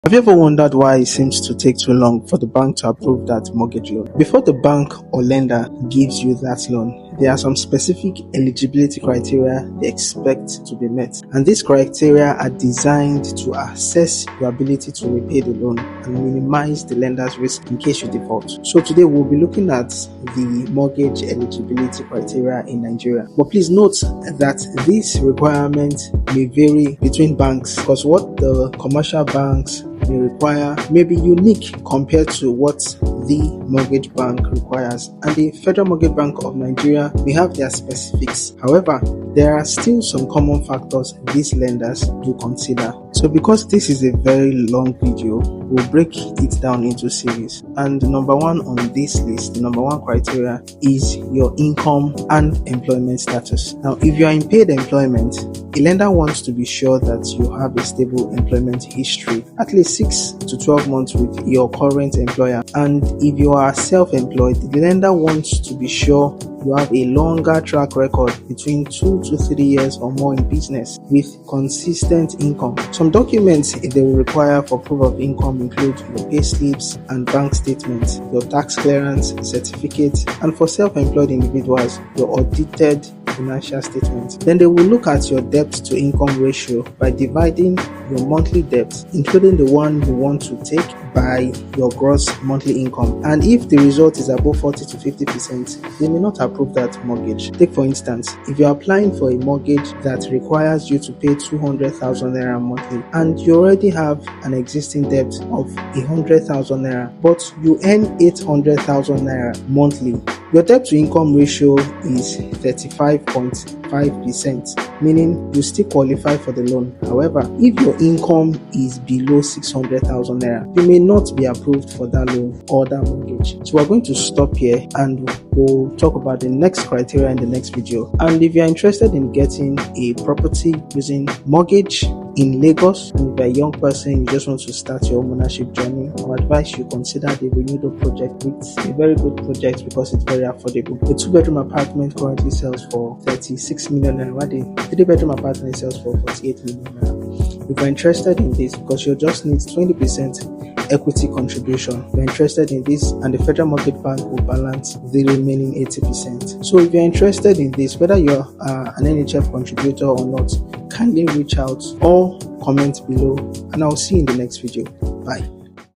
Have you ever wondered why it seems to take too long for the bank to approve that mortgage loan? Before the bank or lender gives you that loan, there are some specific eligibility criteria they expect to be met. And these criteria are designed to assess your ability to repay the loan and minimize the lender's risk in case you default. So today we'll be looking at the mortgage eligibility criteria in Nigeria. But please note that this requirement may vary between banks, because what the commercial banks may require may be unique compared to what the mortgage bank requires, and the Federal Mortgage Bank of Nigeria may have their specifics. However, there are still some common factors these lenders do consider. So because this is a very long video, we'll break it down into series. And number one on this list, the number one criteria is your income and employment status. Now, if you are in paid employment, a lender wants to be sure that you have a stable employment history, at least 6 to 12 months with your current employer. And if you are self-employed, the lender wants to be sure you have a longer track record, between 2 to 3 years or more in business, with consistent income. Some documents they will require for proof of income include your pay slips and bank statements, your tax clearance certificate, and for self-employed individuals, your audited financial statement. Then they will look at your debt to income ratio by dividing your monthly debt, including the one you want to take, by your gross monthly income. And if the result is above 40 to 50%, they may not approve that mortgage. Take for instance, if you're applying for a mortgage that requires you to pay 200,000 naira monthly, and you already have an existing debt of 100,000 naira, but you earn 800,000 naira monthly, your debt to income ratio is 35.5%, meaning you still qualify for the loan. However, if your income is below 600,000 naira, you may not be approved for that loan or that mortgage. So we're going to stop here and we'll talk about the next criteria in the next video. And if you're interested in getting a property using mortgage in Lagos, and if you're a young person, you just want to start your home ownership journey, I would advise you consider the Renewal project. It's a very good project because it's very affordable. A 2-bedroom apartment currently sells for 36 million naira, while the 3-bedroom apartment sells for 48 million naira. If you're interested in this, because you just need 20% equity contribution, you're interested in this, and the Federal Mortgage Bank will balance the remaining 80%. So if you're interested in this, whether you're an NHF contributor or not, kindly reach out or comment below, and I'll see you in the next video. Bye.